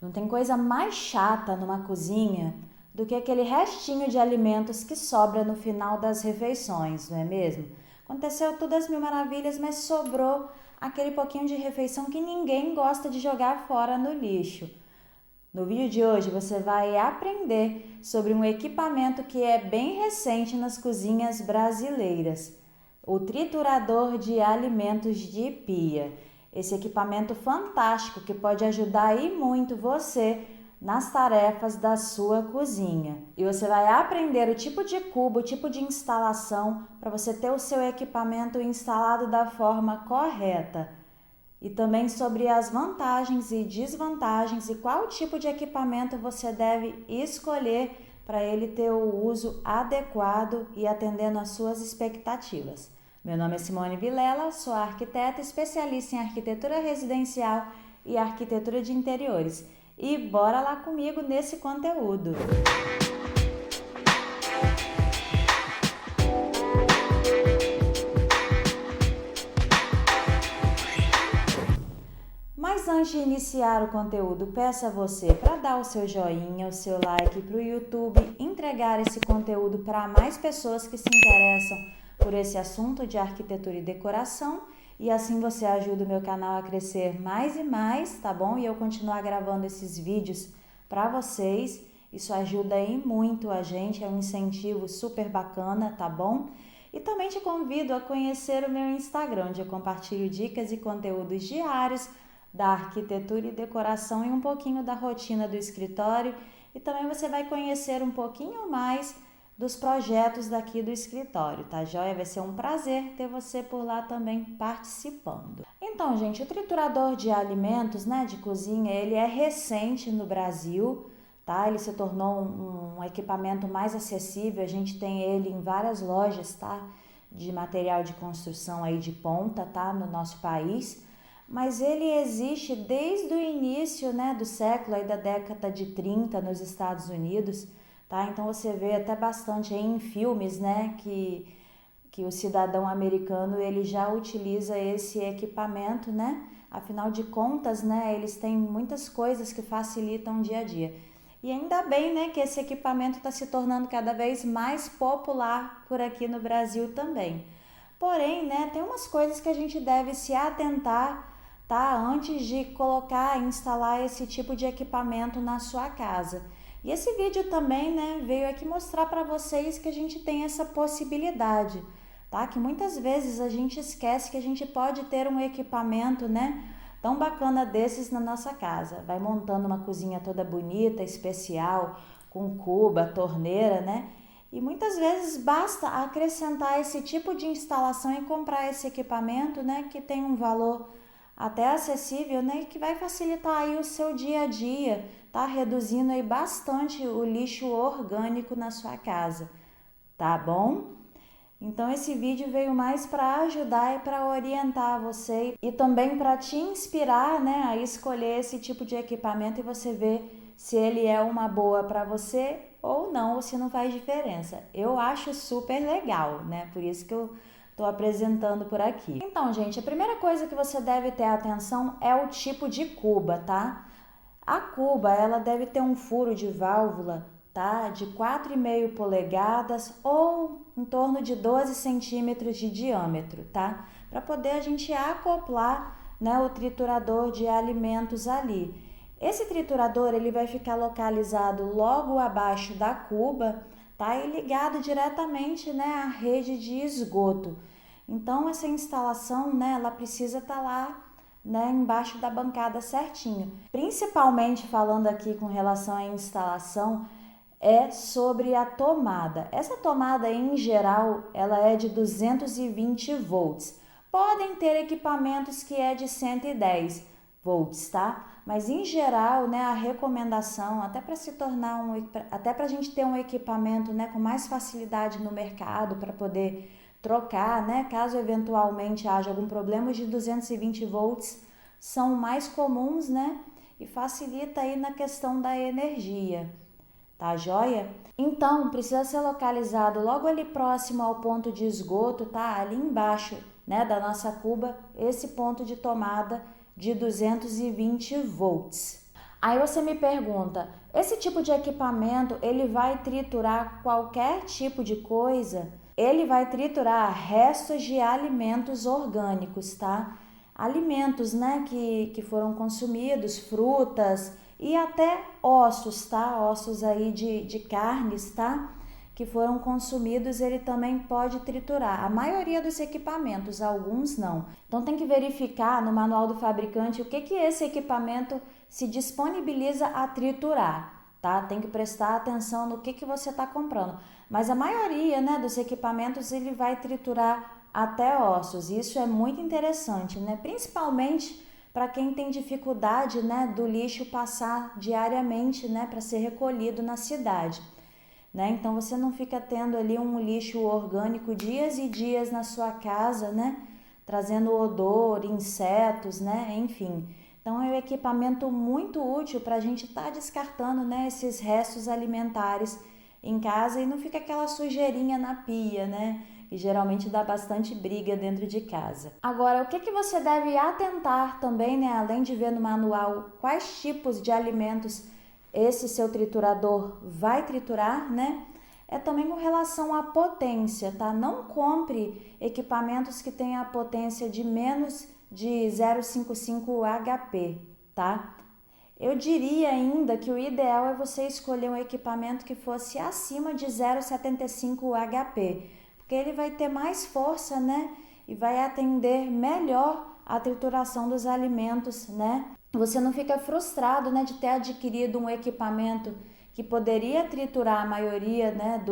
Não tem coisa mais chata numa cozinha do que aquele restinho de alimentos que sobra no final das refeições, não é mesmo? Aconteceu tudo às mil maravilhas, mas sobrou aquele pouquinho de refeição que ninguém gosta de jogar fora no lixo. No vídeo de hoje você vai aprender sobre um equipamento que é bem recente nas cozinhas brasileiras, o triturador de alimentos de pia. Esse equipamento fantástico que pode ajudar e muito você nas tarefas da sua cozinha. E você vai aprender o tipo de cubo, o tipo de instalação para você ter o seu equipamento instalado da forma correta. E também sobre as vantagens e desvantagens e qual tipo de equipamento você deve escolher para ele ter o uso adequado e atendendo às suas expectativas. Meu nome é Simone Vilela, sou arquiteta especialista em arquitetura residencial e arquitetura de interiores. E bora lá comigo nesse conteúdo! Mas antes de iniciar o conteúdo, peço a você para dar o seu joinha, o seu like para o YouTube, entregar esse conteúdo para mais pessoas que se interessam por esse assunto de arquitetura e decoração, e assim você ajuda o meu canal a crescer mais e mais, tá bom? E eu continuar gravando esses vídeos para vocês, isso ajuda aí muito a gente, é um incentivo super bacana, tá bom? E também te convido a conhecer o meu Instagram, onde eu compartilho dicas e conteúdos diários da arquitetura e decoração e um pouquinho da rotina do escritório, e também você vai conhecer um pouquinho mais dos projetos daqui do escritório, tá joia? Vai ser um prazer ter você por lá também participando. Então, gente, o triturador de alimentos, né, de cozinha, ele é recente no Brasil, tá? Ele se tornou um equipamento mais acessível, a gente tem ele em várias lojas, tá? De material de construção aí de ponta, tá? No nosso país. Mas ele existe desde o início, né, do século, aí da década de 30 nos Estados Unidos, tá? Então você vê até bastante aí em filmes, né, que o cidadão americano ele já utiliza esse equipamento, né? Afinal de contas, né, eles têm muitas coisas que facilitam o dia a dia. E ainda bem, né, que esse equipamento está se tornando cada vez mais popular por aqui no Brasil também. Porém, né, tem umas coisas que a gente deve se atentar, tá? Antes de colocar e instalar esse tipo de equipamento na sua casa. E esse vídeo também, né, veio aqui mostrar para vocês que a gente tem essa possibilidade, tá? Que muitas vezes a gente esquece que a gente pode ter um equipamento, né, tão bacana desses na nossa casa. Vai montando uma cozinha toda bonita, especial, com cuba, torneira, né? E muitas vezes basta acrescentar esse tipo de instalação e comprar esse equipamento, né, que tem um valor até acessível, né, que vai facilitar aí o seu dia a dia, tá? Reduzindo aí bastante o lixo orgânico na sua casa, tá bom? Então esse vídeo veio mais para ajudar e para orientar você e também para te inspirar, né, a escolher esse tipo de equipamento e você ver se ele é uma boa para você ou não, ou se não faz diferença. Eu acho super legal, né? Por isso que eu tô apresentando por aqui. Então, gente, a primeira coisa que você deve ter atenção é o tipo de cuba, tá? A cuba, ela deve ter um furo de válvula, tá? De 4,5 polegadas ou em torno de 12 centímetros de diâmetro, tá? Para poder a gente acoplar, né, o triturador de alimentos ali. Esse triturador, ele vai ficar localizado logo abaixo da cuba, tá? E ligado diretamente, né, à rede de esgoto. Então, essa instalação, né, ela precisa estar lá, né, embaixo da bancada certinho. Principalmente falando aqui com relação à instalação, é sobre a tomada. Essa tomada, em geral, ela é de 220 volts. Podem ter equipamentos que é de 110 volts, tá? Mas em geral, né, a recomendação, até para se tornar até para a gente ter um equipamento, né, com mais facilidade no mercado para poder trocar, né, caso eventualmente haja algum problema, os de 220 volts são mais comuns, né, e facilita aí na questão da energia, tá joia? Então, precisa ser localizado logo ali próximo ao ponto de esgoto, tá? Ali embaixo, né, da nossa cuba, esse ponto de tomada de 220 volts. Aí você me pergunta, esse tipo de equipamento, ele vai triturar qualquer tipo de coisa? Ele vai triturar restos de alimentos orgânicos, tá? Alimentos, né, que foram consumidos, frutas e até ossos, tá? Ossos aí de carnes, tá? Que foram consumidos, ele também pode triturar. A maioria dos equipamentos, alguns não. Então tem que verificar no manual do fabricante o que esse equipamento se disponibiliza a triturar, tá? Tem que prestar atenção no que você está comprando. Mas a maioria, né, dos equipamentos, ele vai triturar até ossos. Isso é muito interessante, né? Principalmente para quem tem dificuldade, né, do lixo passar diariamente, né, para ser recolhido na cidade. Né? Então você não fica tendo ali um lixo orgânico dias e dias na sua casa, né? Trazendo odor, insetos, né? Enfim. Então é um equipamento muito útil para a gente estar descartando, né, esses restos alimentares em casa e não fica aquela sujeirinha na pia, né? Que geralmente dá bastante briga dentro de casa. Agora, o que você deve atentar também, né? Além de ver no manual quais tipos de alimentos esse seu triturador vai triturar, né? É também com relação à potência, tá? Não compre equipamentos que tenham a potência de menos de 0,55 HP, tá? Eu diria ainda que o ideal é você escolher um equipamento que fosse acima de 0,75 HP, porque ele vai ter mais força, né? E vai atender melhor a trituração dos alimentos, né? Você não fica frustrado, né, de ter adquirido um equipamento que poderia triturar a maioria, né,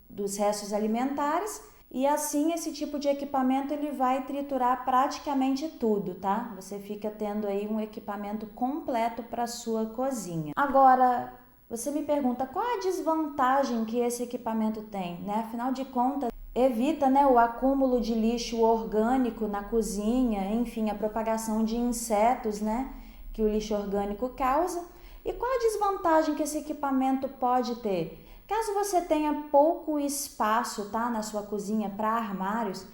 dos restos alimentares e assim esse tipo de equipamento ele vai triturar praticamente tudo, tá? Você fica tendo aí um equipamento completo para sua cozinha. Agora, você me pergunta qual a desvantagem que esse equipamento tem, né? Afinal de contas, evita, né, o acúmulo de lixo orgânico na cozinha, enfim, a propagação de insetos, né, que o lixo orgânico causa. E qual a desvantagem que esse equipamento pode ter? Caso você tenha pouco espaço, tá, na sua cozinha para armários,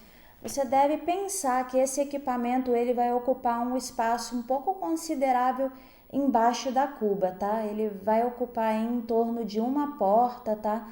você deve pensar que esse equipamento ele vai ocupar um espaço um pouco considerável embaixo da cuba, tá? Ele vai ocupar em torno de uma porta, tá?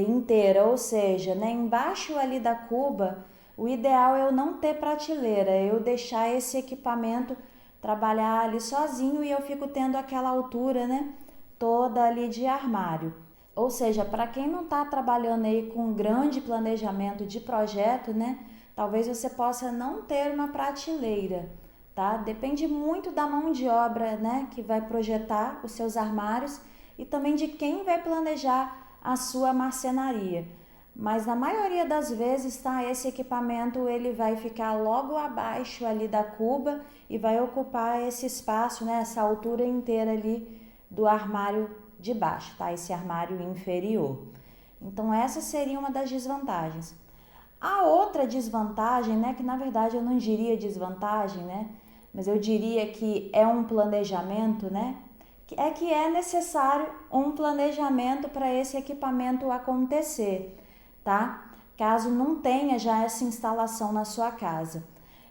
Inteira, ou seja, né, embaixo ali da cuba, o ideal é eu não ter prateleira, eu deixar esse equipamento trabalhar ali sozinho e eu fico tendo aquela altura, né, toda ali de armário. Ou seja, para quem não está trabalhando aí com grande planejamento de projeto, né, talvez você possa não ter uma prateleira, tá? Depende muito da mão de obra, né, que vai projetar os seus armários e também de quem vai planejar a sua marcenaria. Mas na maioria das vezes, tá, esse equipamento ele vai ficar logo abaixo ali da cuba e vai ocupar esse espaço, né, essa altura inteira ali do armário de baixo, tá? Esse armário inferior. Então essa seria uma das desvantagens. A outra desvantagem, né, que na verdade eu não diria desvantagem, né, mas eu diria que é um planejamento, né, que é necessário um planejamento para esse equipamento acontecer, tá? Caso não tenha já essa instalação na sua casa.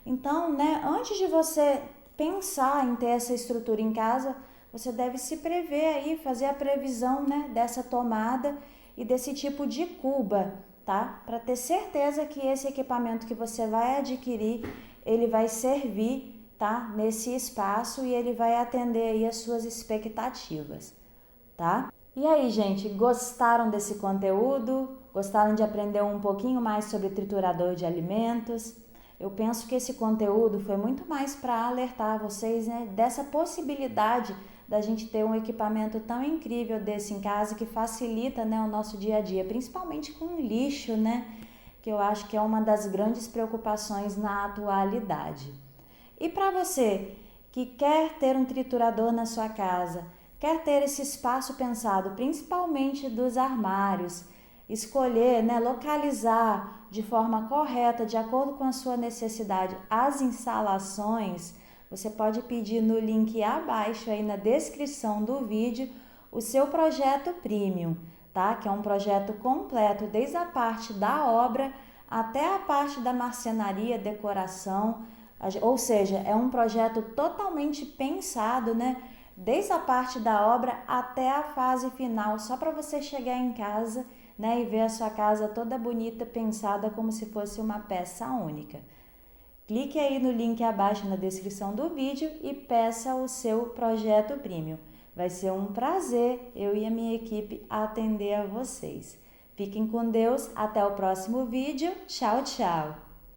Então, né, antes de você pensar em ter essa estrutura em casa, você deve se prever aí, fazer a previsão, né, dessa tomada e desse tipo de cuba, tá? Para ter certeza que esse equipamento que você vai adquirir, ele vai servir, tá, nesse espaço e ele vai atender aí as suas expectativas, tá? E aí, gente, gostaram desse conteúdo? Gostaram de aprender um pouquinho mais sobre triturador de alimentos? Eu penso que esse conteúdo foi muito mais para alertar vocês, né, dessa possibilidade da gente ter um equipamento tão incrível desse em casa que facilita, né, o nosso dia a dia, principalmente com lixo, né, que eu acho que é uma das grandes preocupações na atualidade. E para você que quer ter um triturador na sua casa, quer ter esse espaço pensado principalmente dos armários, escolher, né, localizar de forma correta, de acordo com a sua necessidade, as instalações, você pode pedir no link abaixo aí na descrição do vídeo o seu projeto Premium, tá? Que é um projeto completo, desde a parte da obra até a parte da marcenaria, decoração, ou seja, é um projeto totalmente pensado, né, desde a parte da obra até a fase final, só para você chegar em casa, né, e ver a sua casa toda bonita, pensada como se fosse uma peça única. Clique aí no link abaixo na descrição do vídeo e peça o seu projeto premium. Vai ser um prazer eu e a minha equipe atender a vocês. Fiquem com Deus, até o próximo vídeo. Tchau, tchau!